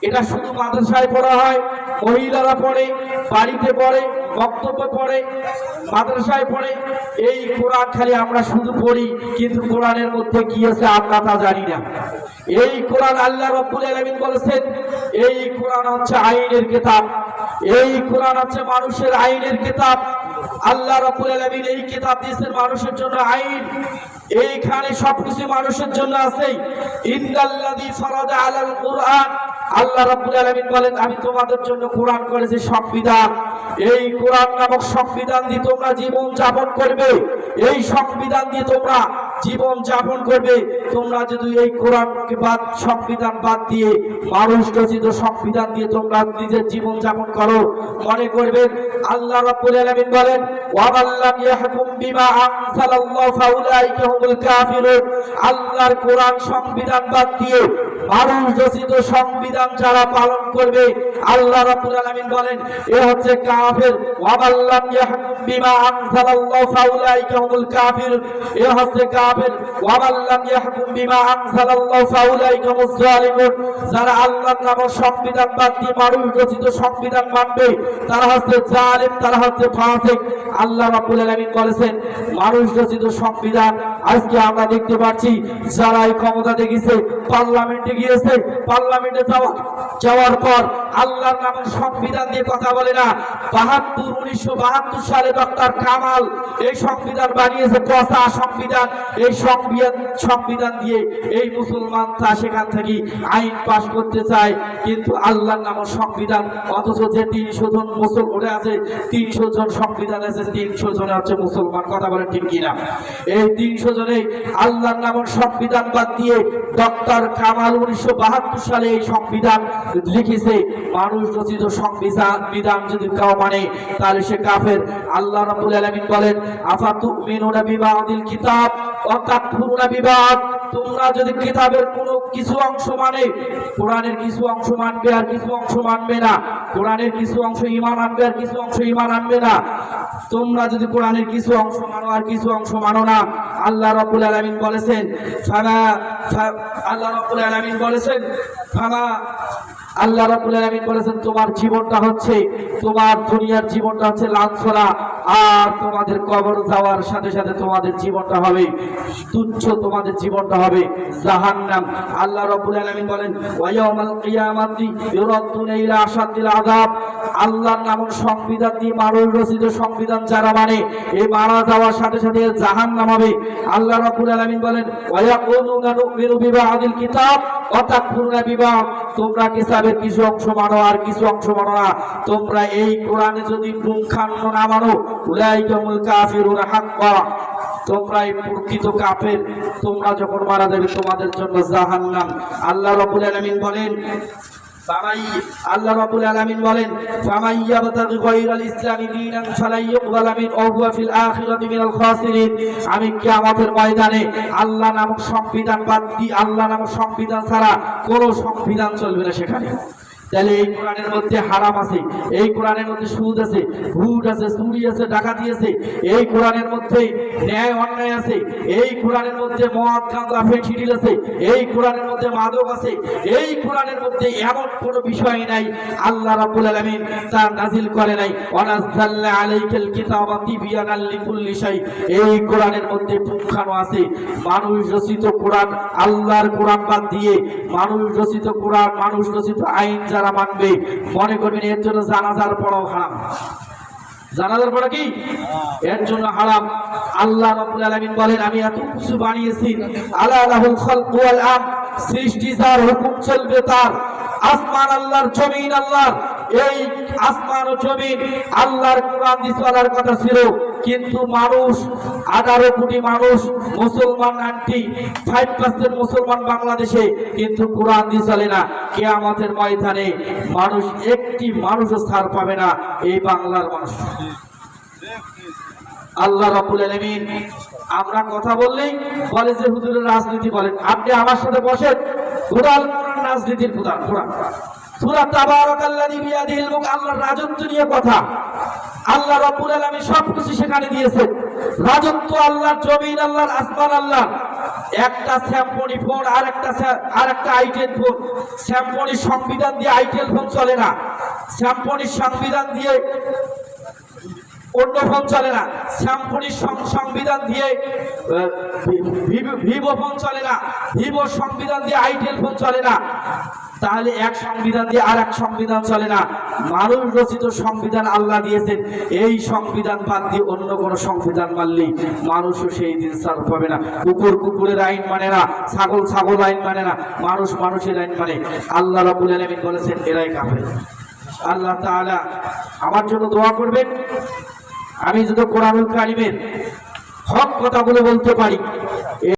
এটা শুধু মাদ্রাসায় পড়া হয়, মহিলারা পড়ে, বাড়িতে পড়ে, বক্তব্য পড়ে, মাদ্রাসায় পড়ে। এই কোরআন খালি আমরা শুধু পড়ি, কিন্তু কোরআনের মধ্যে কি আছে আমরা তা জানি না। এই কোরআন আল্লাহ রাব্বুল আলামিন বলেছেন, এই কোরআন হচ্ছে আইনের কিতাব, এই কোরআন হচ্ছে মানুষের আইনের কিতাব। আল্লাহ রাব্বুল আলামিন এই কিতাব দিয়েছেন মানুষের জন্য আইন। এইখানে সবকিছু মানুষের জন্য আছে। ইন্নাল্লাযী ফারাদা আলাল কুরআন, আল্লাহ রাব্বুল আলামিন বলেন আমি তোমাদের জন্য কোরআন করেছি সংবিধান। এই কোরআন নামক সংবিধান দিয়ে তোমরা জীবন যাপন করবে, এই সংবিধান দিয়ে তোমরা জীবন যাপন করবে। তোমরা যদি এই কোরআনকে বাদ, সংবিধান বাদ দিয়ে মানুষ রচিত সংবিধান দিয়ে তোমরা নিজের জীবন যাপন করো, মনে করবেন আল্লাহ রাব্বুল আলামিন বলেন ওয়া মাল্লাম ইয়াহকুম বিমা আনজালাল্লাহু ফাউলাইকা হুমুল কাফিরুন। আল্লাহর কোরআন সংবিধান বাদ দিয়ে মানুষ রচিত সংবিধান যারা পালন করবে, আল্লাহ রাব্বুল আলামিন বলেন এ হচ্ছে কাফের। ওয়া মাল্লাম ইয়াহকুম বিমা আনজালাল্লাহু ফাউলাইকা হুমুল কাফিরুন, এ হচ্ছে কাফের। ওয়া মাল্লাম ইয়াহকুম বিমা আনজালাল্লাহু ফাউলাইকা হুমুজ জালিমুন। যারা আল্লাহর নামক সংবিধান বাদ দিয়ে মানুষ রচিত সংবিধান মানবে, তারা হচ্ছে জালিম, তারা হচ্ছে ফাসিক। আল্লাহ রাব্বুল আলামিন বলেছেন মানুষ রচিত সংবিধান। আজকে আমরা দেখতে পাচ্ছি যারা এই ক্ষমতা দেখেছে, পার্লামেন্টে গিয়েছে, পার্লামেন্টে যাওয়ার পর আল্লাহর নামের সংবিধান দিয়ে কথা বলে না। 1972 সালে ডক্টর কামাল এই সংবিধান বানিয়েছে, পচা সংবিধান। এই সংবিধান দিয়ে এই মুসলমান তা সেখান থেকে আইন পাশ করতে চায়, কিন্তু আল্লাহর নামের সংবিধান। অথচ যে 300 জন মুসলমান আছে, 300 জন সংবিধান আছে, 300 জন হচ্ছে মুসলমান। কথা বলেন ঠিক কিনা? এই 300 জনে আল্লাহর নামের সংবিধান বাদ দিয়ে ডক্টর কামাল 1972 সালে এই সংবিধান লিখেছে। মানুষ রচিত সংবিধান যদি কেউ মানে তাহলে সে কাফের। আল্লাহ রাব্বুল আলামিন বলেন আফাতুমিনুনা বিবাদিল কিতাব ওয়া তাকফুরুনা বিবাদ। তোমরা যদি কিতাবের কোনো কিছু অংশ মানে, কোরআনের কিছু অংশ মানবে আর কিছু অংশ মানবে না, কোরআনের কিছু অংশ ঈমান আনবে আর কিছু অংশ ঈমান আনবে না। তোমরা যদি কোরআনের কিছু অংশ মানো আর কিছু অংশ মানো না, আল্লাহ রাব্বুল আলামিন বলেছেন আল্লাহ রাব্বুল আলামিন বলেছেন তোমার জীবনটা হচ্ছে, তোমার দুনিয়ার জীবনটা হচ্ছে লাঞ্ছনা, আর তোমাদের কবর যাওয়ার সাথে সাথে তোমাদের জীবনটা হবে তুচ্ছ, তোমাদের জীবনটা হবে জাহান্নাম। আল্লাহ রাব্বুল আলামিন বলেন ওয়া ইয়াউমাল কিয়ামাতি ইউরাদুনা ইলা আশাদ্দিল আযাব। আল্লাহর নামের সংবিধান দিয়ে মানুষ রচিত সংবিধান যারা মানে, এই মারা যাওয়ার সাথে সাথে জাহান্নাম হবে। আল্লাহ রাব্বুল আলামিন বলেন ওয়া ইয়াকুলুনা নুমিনু বিবাদিল কিতাব ওয়া তাকফুরুনা বিবাদ। তোমরা কিতাবের কিছু অংশ মানো আর কিছু অংশ মানো না। তোমরা এই কোরআনে যদি পুঙ্খানু না মানো, উলাইকা হুমুল কাফিরুন হাক্কা, তোমরা এই প্রকৃত কাফের। তোমরা যখন মারা যাবে তোমাদের জন্য জাহান্নাম। আল্লাহ রাব্বুল আলামিন বলেন ফামান ইয়াবতাগি গায়রাল ইসলামি দীনান ফালা ইউকবালা মিনহু ওয়া হুয়া ফিল আখিরাতি মিনাল খাসিরিন। আমি কিয়ামতের ময়দানে আল্লাহ নামক সংবিধান বাদ দিয়ে, আল্লাহ নামক সংবিধান ছাড়া কোনো সংবিধান চলবে না সেখানে। তাহলে এই কোরআনের মধ্যে হারাম আছে, এই কোরআনের মধ্যে সুদ আছে, ঘুষ আছে, চুরি আছে, ডাকাতি আছে, এই কোরআনের মধ্যে ন্যায় অন্যায় আছে, এই কোরআনের মধ্যে মদ গাঁজা ফেঁসিডিল আছে, এই কোরআনের মধ্যে মাদক আছে, এই কোরআনের মধ্যে এমন কোনো বিষয় নাই আল্লাহ রাব্বুল আলামিন তা নাজিল করে নাই। ওয়ানাজ্জালনা আলাইকাল কিতাবা তিবয়ানাল লিকুল্লি শাই। এই কোরআনের মধ্যে পুঙ্খানু আছে মানুষ রচিত কোরআন, আল্লাহর কোরআন বাদ দিয়ে মানুষ রচিত কোরআন, মানুষ রচিত আইন যারা মানবে, মনে করবেন এর জন্য জানাজার পড়াও হারাম। জানাজার পড়া কি এর জন্য হারাম। আল্লাহ রাব্বুল আলামিন বলেন আমি এত কিছু বানিয়েছি, আলা লাহুল খালকু ওয়াল আমর, সৃষ্টি যার, হুকুম চলবে তার। আসমান আল্লাহর, জমিন আল্লাহর। এই আসমান ও জমিন আল্লাহর কোরআন দিয়ে চলার কথা ছিল, কিন্তু মানুষ 18 কোটি মানুষ মুসলমান, 95% মুসলমান বাংলাদেশে, কিন্তু কোরআন দিয়ে চলে না। কিয়ামতের ময়দানে মানুষ একটি মানুষও ছাড় পাবে না এই বাংলার মানুষ। আল্লাহ রাব্বুল আলামিন, আমরা কথা বললেই বলে যে হুজুরের রাজনীতি বলেন। আপনি আমার সাথে বসেন, কোরআন রাজনীতির কোরআন সূরা তাবারাকাল্লাযী বিয়াদিহিল মুলক, আল্লাহর রাজত্ব নিয়ে কথা। আল্লাহ রাব্বুল আলামিন সবকিছু সেখানে দিয়েছেন। রাজত্ব আল্লাহর, জমিন আল্লাহর, আসমান আল্লাহর। একটা স্যামসং ফোন আর একটা আইটেল ফোন। স্যামসং সংবিধান দিয়ে আইটেল ফোন চলে না, স্যামসং সংবিধান দিয়ে অন্য ফোন চলে না, স্যামসং সংবিধান দিয়ে ভিভো ফোন চলে না, ভিভো সংবিধান দিয়ে আইটেল ফোন চলে না। তাহলে এক সংবিধান দিয়ে আর এক সংবিধান চলে না। মানুষ রচিত সংবিধান আল্লাহ দিয়েছেন, এই সংবিধান বাদ দিয়ে অন্য কোনো সংবিধান মানলেই মানুষও সেই দিন ছাড় পাবে না। কুকুর কুকুরের আইন মানে না, ছাগল ছাগল আইন মানে না, মানুষ মানুষের আইন মানে। আল্লাহ রাব্বুল আলামিন বলেছেন এরাই কাফের। আল্লাহ তাআলা আমার জন্য দোয়া করবেন, আমি যদি কোরআনুল কারীমের হক কথাগুলো বলতে পারি।